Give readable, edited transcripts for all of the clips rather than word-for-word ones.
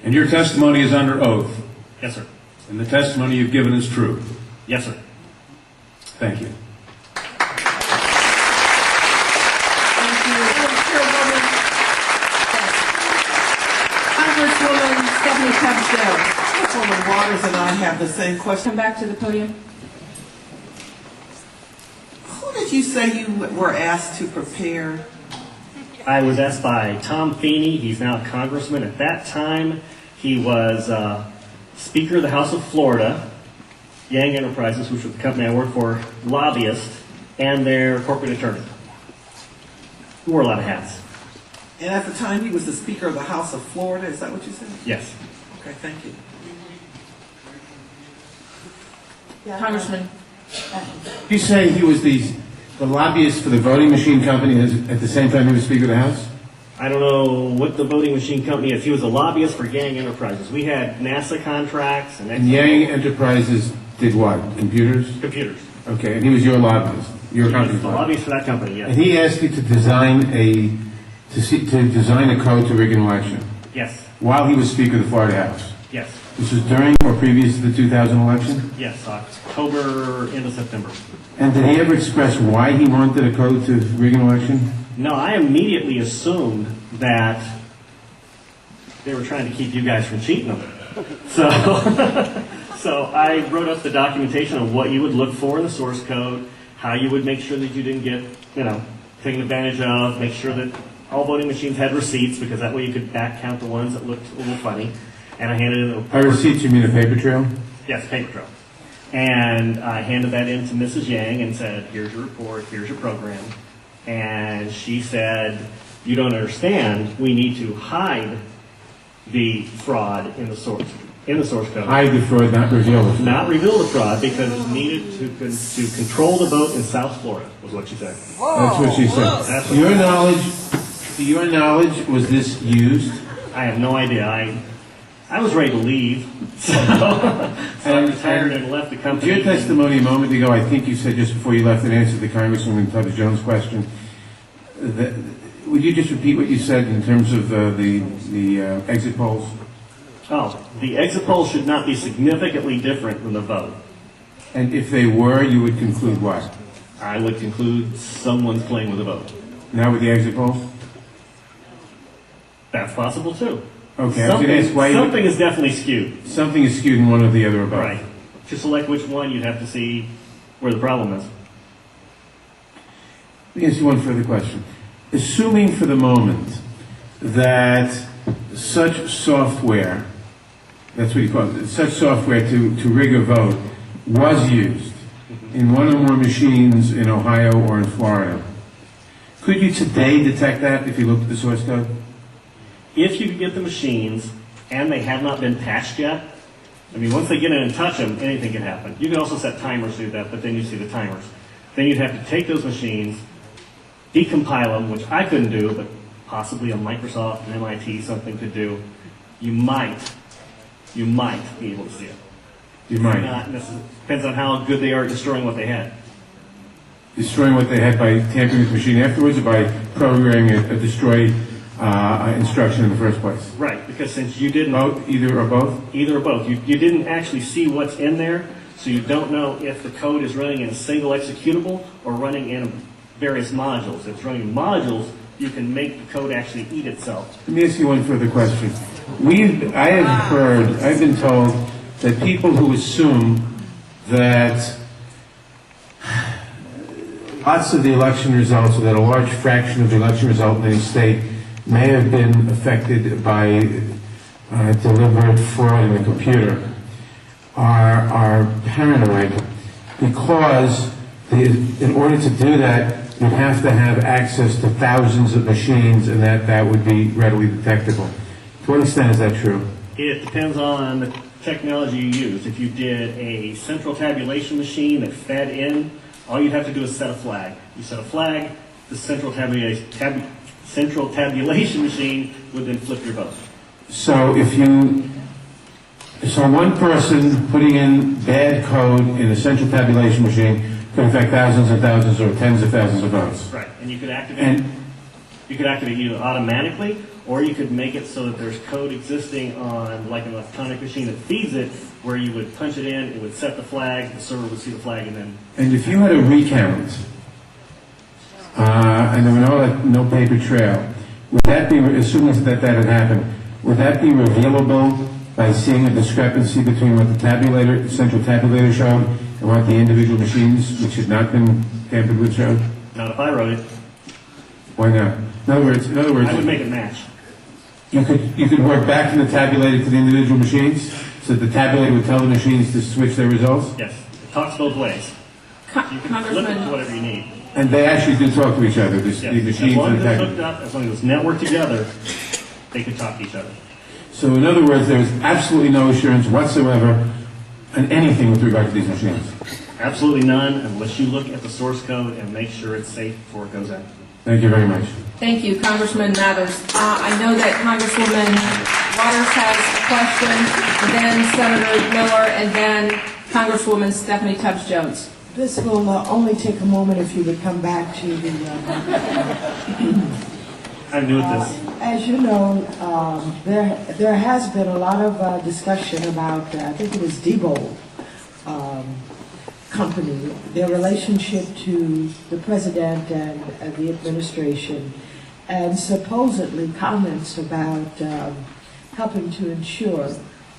And your testimony is under oath. Yes, sir. And the testimony you've given is true. Yes, sir. Thank you. Congresswoman Stephanie Pabsdale. Councilwoman Waters and I have the same question. Come back to the podium. Who did you say you were asked to prepare? I was asked by Tom Feeney. He's now a congressman. At that time, he was Speaker of the House of Florida, Yang Enterprises, which was the company I worked for, lobbyist, and their corporate attorney. He wore a lot of hats. And at the time, he was the Speaker of the House of Florida. Is that what you said? Yes. Okay, thank you. Congressman. You say he was the lobbyist for the voting machine company at the same time he was Speaker of the House? I don't know what the voting machine company is. He was a lobbyist for Yang Enterprises. We had NASA contracts and Yang Enterprises did what? Computers? computers. Okay, and he was your lobbyist, your He was company's the lobbyist. lobbyist for that company, yes. And he asked you to design a code to rig an election Yes. while he was Speaker of the Florida House. Yes. This was during or previous to the 2000 election? Yes. October into September. And did he ever express why he wanted a code to rig an election? No, I immediately assumed that they were trying to keep you guys from cheating them. So, so I wrote up the documentation of what you would look for in the source code, how you would make sure that you didn't get, taken advantage of, make sure that all voting machines had receipts, because that way you could back count the ones that looked a little funny. And I handed it By receipts, you mean a paper trail? Yes, paper trail. And I handed that in to Mrs. Yang and said, here's your report, here's your program. And she said, you don't understand, we need to hide the fraud in the source code. Hide the fraud, not reveal the fraud. Not reveal the fraud, because it's needed to control the vote in South Florida, was what she said. That's what she said. That's To your knowledge, was this used? I have no idea. I was ready to leave, so I retired and left the company. Your testimony a moment ago, I think you said just before you left in answer to Congresswoman Tubby Jones' question, would you just repeat what you said in terms of the exit polls? Oh, the exit polls should not be significantly different than the vote. And if they were, you would conclude what? I would conclude someone's playing with the vote. Now with the exit polls? That's possible too. Okay, I was going to ask why something is definitely skewed. Something is skewed in one or the other above. Right. To select which one, you'd have to see where the problem is. Let me ask you one further question. Assuming for the moment that such software, that's what you call it, such software to rig a vote was used in one or more machines in Ohio or in Florida, could you today detect that if you looked at the source code? If you could get the machines and they have not been patched yet, I mean, once they get in and touch them, anything can happen. You can also set timers to do that, but then you see the timers. Then you'd have to take those machines, decompile them, which I couldn't do, but possibly a Microsoft and MIT something could do. You might be able to see it. You might. Not necessarily. Depends on how good they are at destroying what they had. Destroying what they had by tampering with the machine afterwards, or by programming a destroy instruction in the first place? Right, because since you didn't... Either or both? Either or both. You didn't actually see what's in there, so you don't know if the code is running in a single executable or running in various modules. If it's running in modules, you can make the code actually eat itself. Let me ask you one further question. I've been told that people who assume that lots of the election results, or that a large fraction of the election result in any state may have been affected by deliberate fraud in the computer, are paranoid, because in order to do that, you have to have access to thousands of machines, and that would be readily detectable. To what extent is that true? It depends on the technology you use. If you did a central tabulation machine that fed in, all you'd have to do is set a flag. You set a flag, the central tabulation machine would then flip your vote. So one person putting in bad code in a central tabulation machine could affect thousands and thousands or tens of thousands of votes. Right, and you could activate it either automatically, Or you could make it so that there's code existing on like an electronic machine that feeds it, where you would punch it in, it would set the flag, the server would see the flag, and then And if you had a recount, and there were no paper trail, would that be, assuming that had happened, would that be revealable by seeing a discrepancy between what the central tabulator showed and what the individual machines, which had not been tampered with, showed? not if I wrote it, Why not? In other words, I would make it match. you could work back from the tabulator to the individual machines, so that the tabulator would tell the machines to switch their results, Yes, it talks both ways. You can flip it to Congressman, whatever you need. and they actually do talk to each other. The Yes. machines As long and as the it's tabulator. hooked up, as long as it's networked together, they can talk to each other. So in other words, there is absolutely no assurance whatsoever on anything with regard to these machines. Absolutely none, unless you look at the source code and make sure it's safe before it goes out. Thank you very much. thank you, Congressman Mathers. I know that Congresswoman Waters has a question, and then Senator Miller, and then Congresswoman Stephanie Tubbs Jones. This will only take a moment if you would come back to the, I'm new at this. as you know, there has been a lot of discussion about, I think it was Diebold Company, their relationship to the president and the administration, and supposedly comments about helping to ensure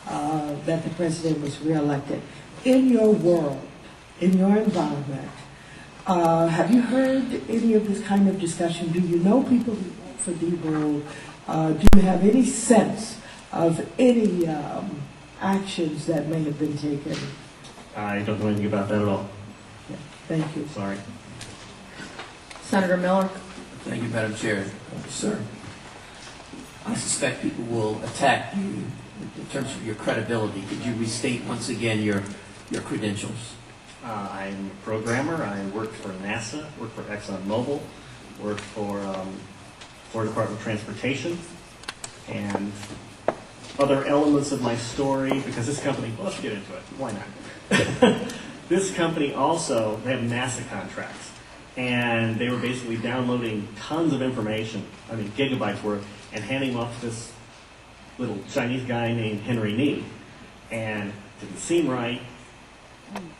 that the president was reelected. In your world, in your environment, have you heard any of this kind of discussion? Do you know people who work for Diebold? Do you have any sense of any actions that may have been taken? I don't know anything about that at all. Yeah, thank you. Sorry. Senator Miller. Thank you, Madam Chair. Sir, I suspect people will attack you in terms of your credibility. Could you restate once again your credentials? I'm a programmer. I worked for NASA, worked for ExxonMobil, worked for Florida Department of Transportation, and other elements of my story, because this company, well, let's get into it. Why not? This company also, they have NASA contracts, and they were basically downloading tons of information, I mean gigabytes worth, and handing them off to this little Chinese guy named Henry Nee, and it didn't seem right,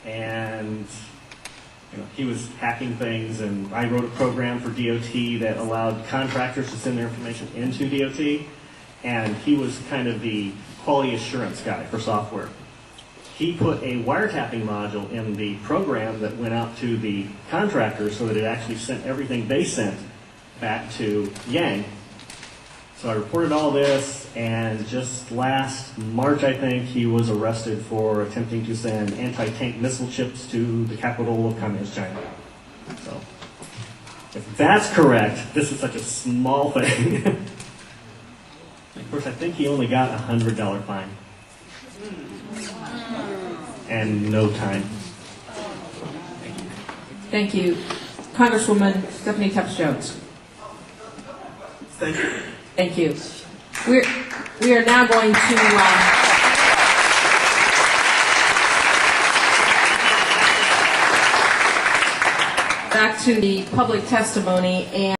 and he was hacking things, and I wrote a program for DOT that allowed contractors to send their information into DOT, and he was kind of the quality assurance guy for software. He put a wiretapping module in the program that went out to the contractors so that it actually sent everything they sent back to Yang. So I reported all this, and just last March, I think, he was arrested for attempting to send anti-tank missile chips to the capital of Communist China. So, if that's correct, this is such a small thing. Of course, I think he only got a $100 fine. And no time. Thank you. Congresswoman Stephanie Tubbs Jones. Thank you. Thank you. We are now going to back to the public testimony, and